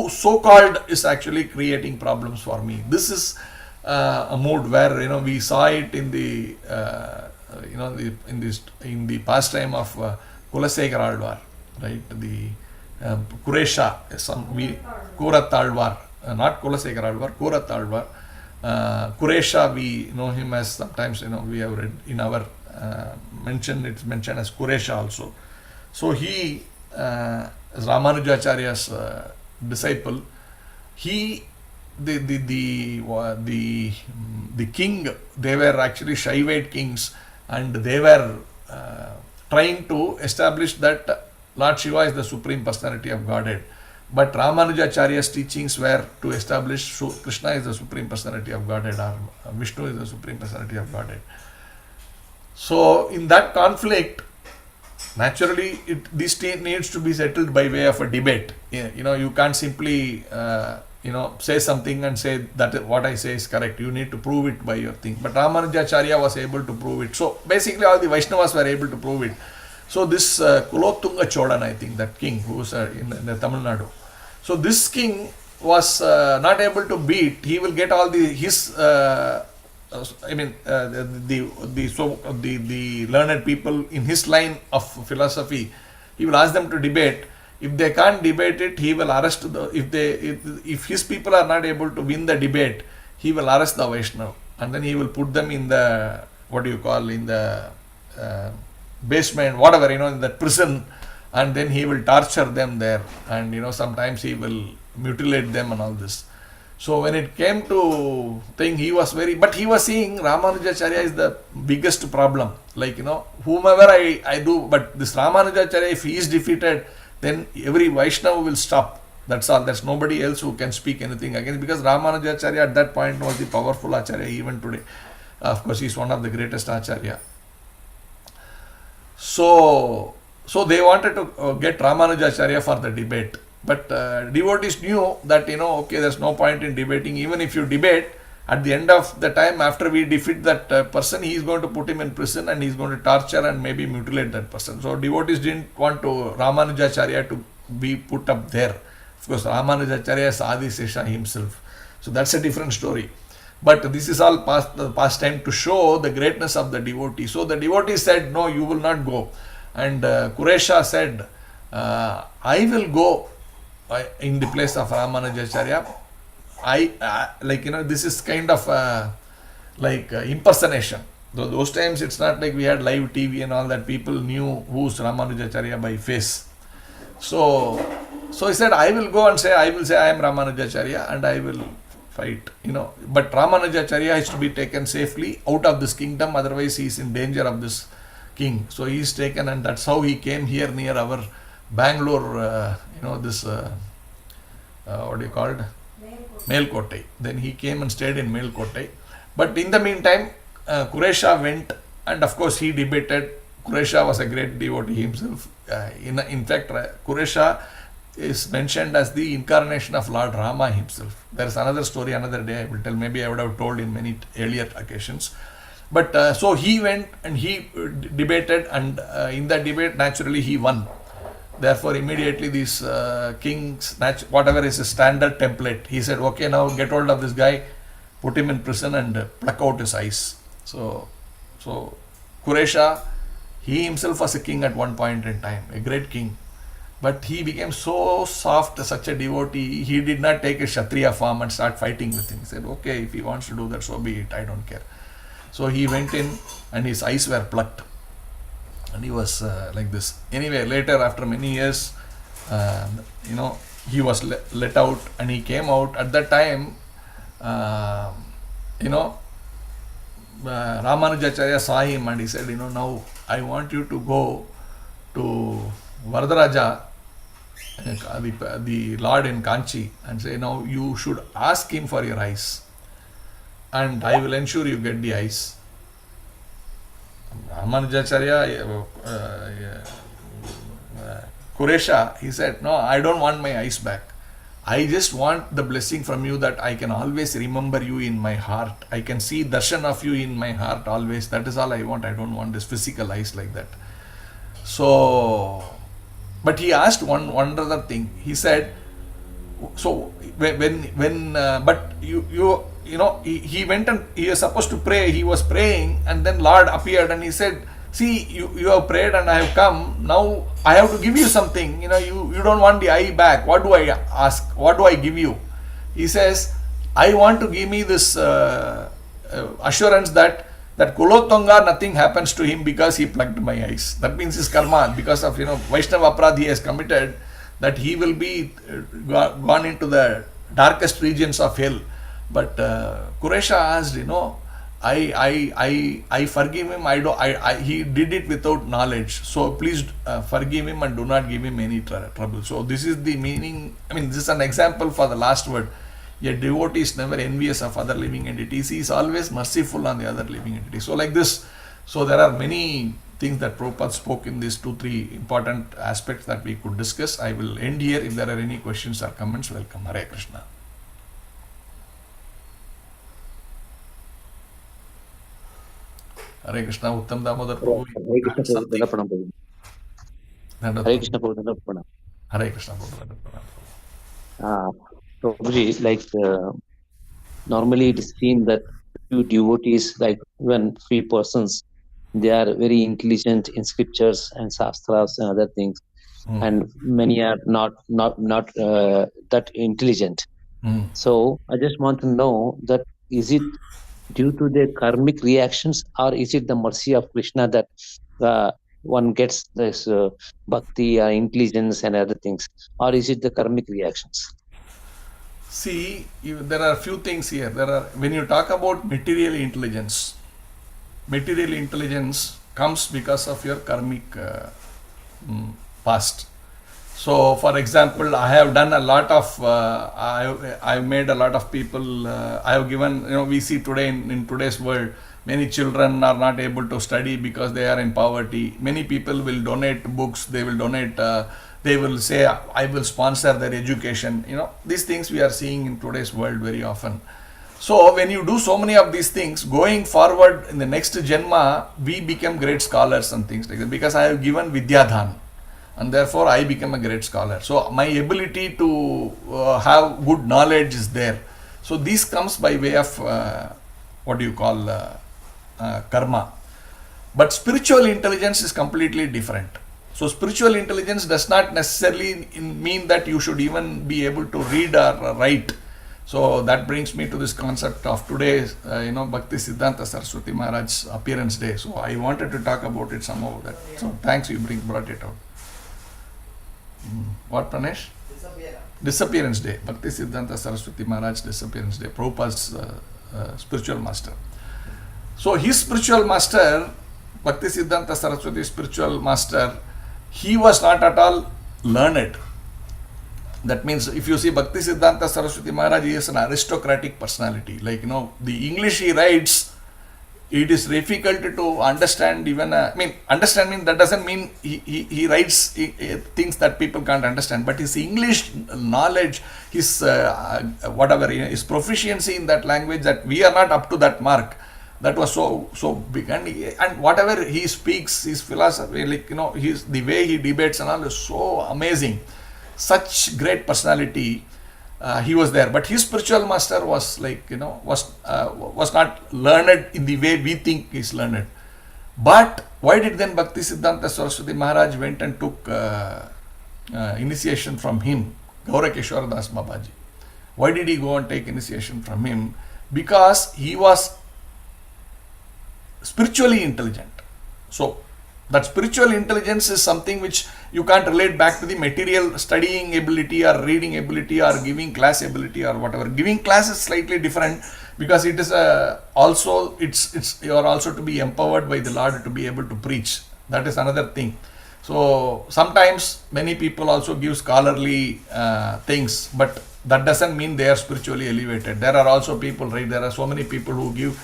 so-called is actually creating problems for me. This is a mood where we saw it in the in the pastime of Kulasekara Alvar, right? The Kuresha, Kuratalvar, not Kulasekara Alvar, Kuratalvar. Kuresha, we know him as, sometimes we have read in our it's mentioned as Kuresha also. So he, as Ramanujacharya's disciple, he, the king, they were actually Shaivite kings, and they were trying to establish that Lord Shiva is the Supreme Personality of Godhead. But Ramanujacharya's teachings were to establish Krishna is the Supreme Personality of Godhead, or Vishnu is the Supreme Personality of Godhead. So in that conflict, naturally this needs to be settled by way of a debate. You can't simply say something and say that what I say is correct. You need to prove it by your thing. But Ramanujacharya was able to prove it. So basically all the Vaishnavas were able to prove it. So this Kulotunga Chodan, I think, that king who was in the Tamil Nadu. So this king was not able to beat, he will get all his the learned people in his line of philosophy. He will ask them to debate. If they can't debate it, he will arrest the. If his people are not able to win the debate, he will arrest the Vaishnav, and then he will put them in the, what do you call, in the basement, whatever, in the prison, and then he will torture them there, and sometimes he will mutilate them and all this. So when it came to thing, he was but he was seeing Ramanujacharya is the biggest problem. Like, whomever I do, but this Ramanujacharya, if he is defeated, then every Vaishnava will stop. That's all. There's nobody else who can speak anything against, because Ramanujacharya at that point was the powerful Acharya even today. Of course, he's one of the greatest Acharya. So they wanted to get Ramanujacharya for the debate. But devotees knew that, okay, there's no point in debating. Even if you debate, at the end of the time, after we defeat that person, he is going to put him in prison and he's going to torture and maybe mutilate that person. So devotees didn't want to Ramanujacharya to be put up there. Of course, Ramanujacharya is Adi Sesha himself. So that's a different story. But this is all past time to show the greatness of the devotee. So the devotee said, no, you will not go. And Kuresha said, I will go in the place of Ramanujacharya. This is kind of impersonation. Those times it's not like we had live TV and all that. People knew who's Ramanujacharya by face. So he said, I will go and say I am Ramanujacharya and I will fight. But Ramanujacharya is to be taken safely out of this kingdom, otherwise he is in danger of this king. So he is taken, and that's how he came here near our Bangalore, this, what do you call it? Melkote. Then he came and stayed in Melkote. But in the meantime, Kuresha went, and of course he debated. Kuresha was a great devotee himself. In fact, Kuresha is mentioned as the incarnation of Lord Rama himself. There is another story, another day I will tell. Maybe I would have told in many earlier occasions. But so he went and he debated, and in that debate, naturally he won. Therefore, immediately these kings, whatever is a standard template, he said, okay, now get hold of this guy, put him in prison and pluck out his eyes. So Kuresha, he himself was a king at one point in time, a great king. But he became so soft, such a devotee, he did not take a Kshatriya form and start fighting with him. He said, okay, if he wants to do that, so be it, I don't care. So he went in and his eyes were plucked. And he was like this. Anyway, later, after many years, he was let out and he came out. At that time, Ramanujacharya saw him and he said, now I want you to go to Varadaraja, the Lord in Kanchi, and say, now you should ask him for your eyes and I will ensure you get the eyes. Ramanujacharya, Kuresha, he said, no, I don't want my eyes back. I just want the blessing from you that I can always remember you in my heart. I can see darshan of you in my heart always. That is all I want. I don't want this physical eyes like that. So, but he asked one other thing. He said, so but he went and he was supposed to pray. He was praying and then Lord appeared and he said, see, you have prayed and I have come. Now I have to give you something. You don't want the eye back. What do I ask? What do I give you? He says, I want to give me this assurance that Kulotonga, nothing happens to him because he plucked my eyes. That means his karma, because of Vaishnava Aparadh he has committed, that he will be gone into the darkest regions of hell. But Kuresha asked, I forgive him. He did it without knowledge. So please forgive him and do not give him any trouble. So this is the meaning. This is an example for the last word. A devotee is never envious of other living entities. He is always merciful on the other living entities. So like this. So there are many things that Prabhupada spoke in these 2-3 important aspects that we could discuss. I will end here. If there are any questions or comments, welcome. Hare Krishna. Hare Krishna, Uttam Damodar Prabhu. Hare Krishna Prabhu. Hare Krishna Prabhu. Hare Krishna Prabhu. Prabhuji, normally it is seen that few devotees, like when few persons, they are very intelligent in scriptures and shastras and other things, and many are not that intelligent. So I just want to know that is it due to their karmic reactions, or is it the mercy of Krishna that one gets this bhakti, intelligence, and other things, or is it the karmic reactions? See, there are a few things here. When you talk about material intelligence comes because of your karmic past. So, for example, I have done a lot of, I've made a lot of people, I have given, we see today in today's world, many children are not able to study because they are in poverty. Many people will donate books, they will donate, they will say, I will sponsor their education. These things we are seeing in today's world very often. So, when you do so many of these things, going forward in the next Janma, we become great scholars and things like that because I have given Vidyadhan. And therefore I become a great scholar. So my ability to have good knowledge is there. So this comes by way of karma. But spiritual intelligence is completely different. So spiritual intelligence does not necessarily mean that you should even be able to read or write. So that brings me to this concept of today's, Bhakti Siddhanta Saraswati Maharaj's appearance day. So I wanted to talk about it somehow. So thanks you brought it out. What, Pranesh? Disappearance Day. Bhakti Siddhanta Saraswati Maharaj Disappearance Day. Prabhupada's spiritual master. So his spiritual master, Bhakti Siddhanta Saraswati spiritual master, he was not at all learned. That means if you see Bhakti Siddhanta Saraswati Maharaj, he is an aristocratic personality. The English he writes, it is difficult to understand even, understanding that doesn't mean he writes things that people can't understand, but his English knowledge, his his proficiency in that language, that we are not up to that mark. That was so big, and whatever he speaks, his philosophy, the way he debates and all is so amazing. Such great personality. He was there, but his spiritual master was was not learned in the way we think he's learned. But why did then Bhakti Siddhanta Saraswati Maharaj went and took initiation from him, Gaurakeshwara Das Babaji? Why did he go and take initiation from him? Because he was spiritually intelligent. So that spiritual intelligence is something which you can't relate back to the material studying ability or reading ability or giving class ability or whatever. Giving class is slightly different because it is also you are also to be empowered by the Lord to be able to preach. That is another thing. So sometimes many people also give scholarly things, but that doesn't mean they are spiritually elevated. There are also people, right? There are so many people who give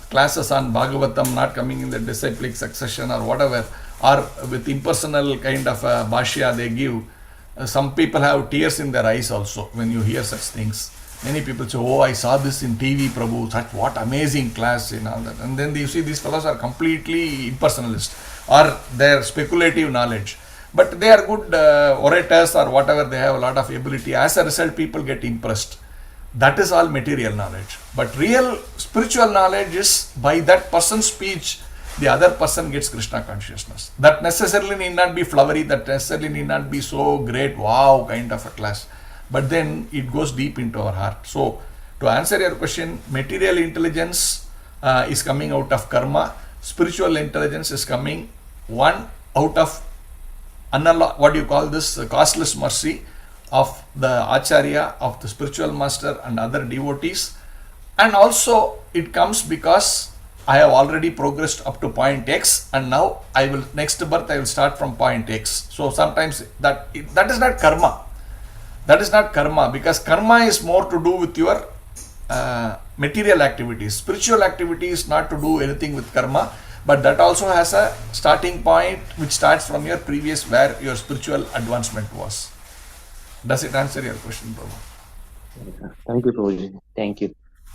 classes on Bhagavatam, not coming in the disciplic succession or whatever, or with impersonal kind of bhashya they give. Some people have tears in their eyes also when you hear such things. Many people say, oh, I saw this in TV, Prabhu, what amazing class and all that. And then you see these fellows are completely impersonalist or their speculative knowledge. But they are good orators or whatever, they have a lot of ability. As a result, people get impressed. That is all material knowledge. But real spiritual knowledge is by that person's speech, the other person gets Krishna consciousness. That necessarily need not be flowery, that necessarily need not be so great, wow, kind of a class. But then it goes deep into our heart. So, to answer your question, material intelligence is coming out of karma. Spiritual intelligence is coming, one, out of costless mercy of the Acharya, of the spiritual master and other devotees. And also it comes because I have already progressed up to point X, and now next birth I will start from point X. So sometimes that is not karma. That is not karma, because karma is more to do with your material activities. Spiritual activity is not to do anything with karma, but that also has a starting point which starts from your previous, where your spiritual advancement was. Does it answer your question, Prabhu? Thank you, Prabhuji. Thank you.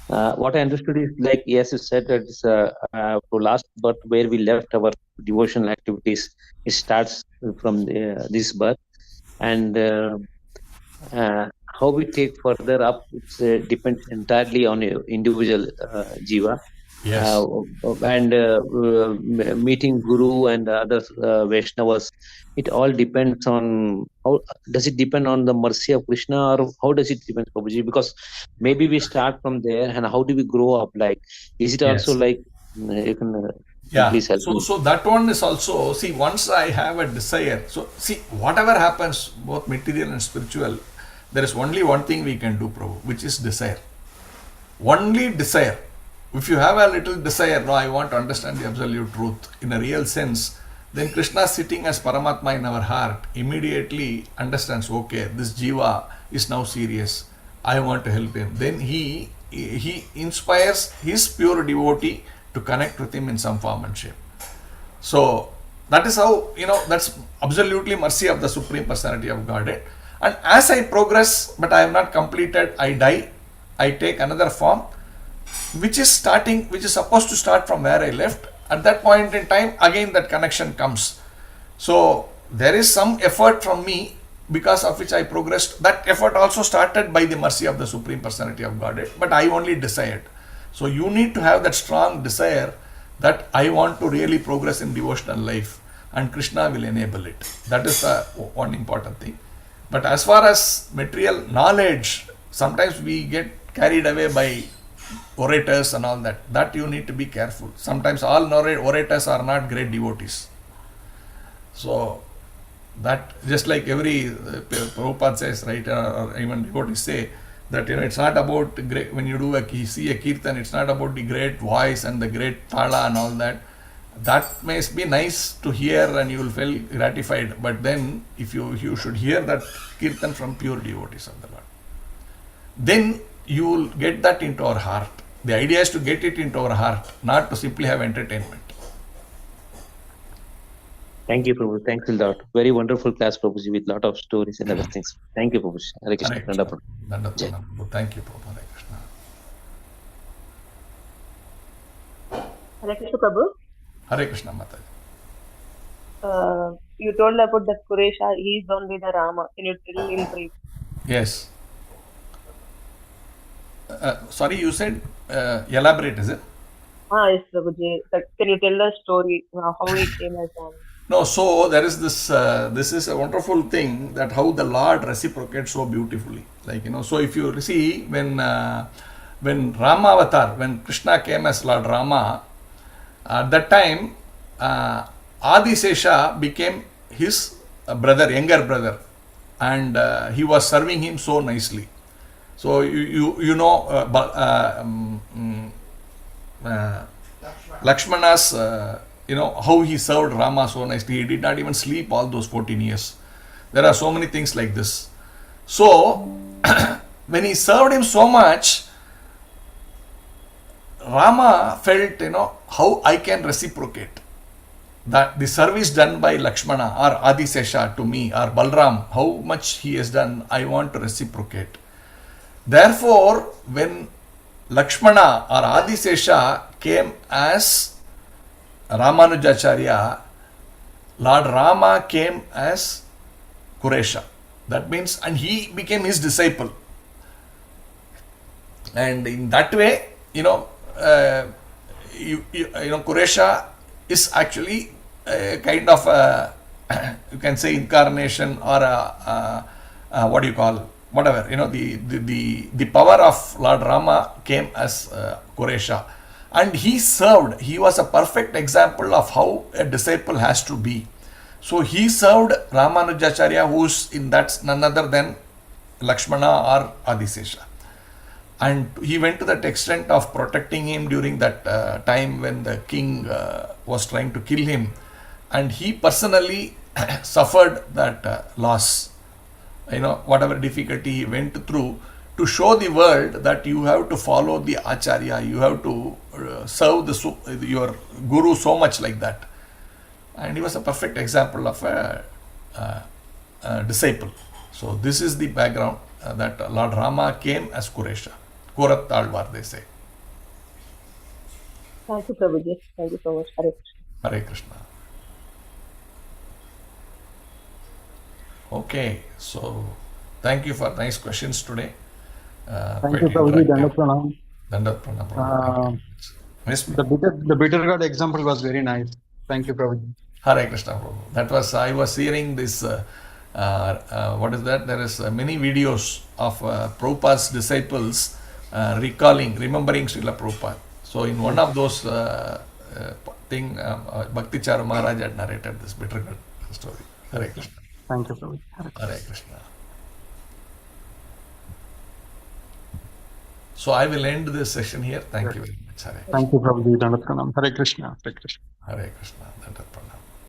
What I understood is, like, yes, you said that it's for last birth where we left our devotional activities, it starts from this birth. And how we take further up, it's depends entirely on your individual jiva. Yes. And meeting Guru and other Vaishnavas, it all depends on how does it depend on the mercy of Krishna, or how does it depend, Prabhuji? Because maybe we start from there, and how do we grow up? Like, is it also Yes. like you can Yeah. please help So me? so that one is also, see, once I have a desire. So see, whatever happens, both material and spiritual, there is only one thing we can do, Prabhu, which is desire. Only desire. If you have a little desire, no, I want to understand the absolute truth in a real sense, then Krishna sitting as Paramatma in our heart immediately understands, okay, this Jiva is now serious. I want to help him. Then he inspires his pure devotee to connect with him in some form and shape. So that is how, that's absolutely mercy of the Supreme Personality of Godhead. And as I progress, but I have not completed, I die, I take another form, which is supposed to start from where I left. At that point in time, again that connection comes. So there is some effort from me, because of which I progressed. That effort also started by the mercy of the Supreme Personality of Godhead, but I only desired. So you need to have that strong desire that I want to really progress in devotional life, and Krishna will enable it. That is the one important thing. But as far as material knowledge, sometimes we get carried away by orators and all that. That you need to be careful. Sometimes all orators are not great devotees. So that, just like every Prabhupada says, right, or even devotees say, that it's not about great, when you see a kirtan, it's not about the great voice and the great thala and all that. That may be nice to hear and you will feel gratified, but then if you should hear that kirtan from pure devotees of the Lord, then you will get that into our heart. The idea is to get it into our heart, not to simply have entertainment. Thank you, Prabhu. Thanks a lot. Very wonderful class, Prabhuji, with lot of stories and other things. Thank you, Prabhuji. Hare Krishna. Hare Krishna. Dandapam. Jai. Thank you, Prabhu. Hare Krishna. Hare Krishna Prabhu. Hare Krishna, Mataji. You told about the Kuresha, he is only the Rama. Can you tell in brief? Yes. Sorry, you said elaborate, is it? Yes, Prabhuji. Can you tell the story, how he came as Rama? No, so there is this, this is a wonderful thing, that how the Lord reciprocates so beautifully. Like, so if you see, when Rama avatar, when Krishna came as Lord Rama, at that time, Adisesha became his brother, younger brother, and he was serving him so nicely. So Lakshmana's, how he served Rama so nicely. He did not even sleep all those 14 years. There are so many things like this. So, when he served him so much, Rama felt, how I can reciprocate. That the service done by Lakshmana or Adisesha to me, or Balram, how much he has done, I want to reciprocate. Therefore, when Lakshmana or Adisesha came as Ramanujacharya, Lord Rama came as Kuresha. That means, and he became his disciple. And in that way, Kuresha is actually a kind of a, you can say, incarnation, or what do you call, whatever, the power of Lord Rama came as Kuresha. And he served, he was a perfect example of how a disciple has to be. So he served Ramanujacharya, who's in that none other than Lakshmana or Adisesha. And he went to that extent of protecting him during that time when the king was trying to kill him. And he personally suffered that loss, whatever difficulty he went through, to show the world that you have to follow the Acharya, you have to serve your Guru so much like that. And he was a perfect example of a disciple. So this is the background, that Lord Rama came as Kuresha. Korat Talwar, they say. Thank you, Prabhuji. Thank you so much. Hare Krishna. Hare Krishna. Okay, so Thank you for nice questions today. Thank Quite you, Prabhuji. interactive. Dandat Pranam. Dandat Pranam, Prabhu. Thank you very much. Yes, The bitter gourd example was very nice. Thank you, Prabhuji. Hare Krishna, Prabhu. That was, I was hearing this, what is that? There is many videos of Prabhupada's disciples remembering Srila Prabhupada. So in one of those thing, Bhakti Charu Maharaj had narrated this bitter gourd story. Hare Krishna. Thank you, Prabhuji. Hare Krishna. So I will end this session here. Thank you very much. Hare Krishna. Thank you, Prabhuji. Dandat Pranam. Hare Krishna. Hare Krishna. Hare Krishna. Dandat Pranam.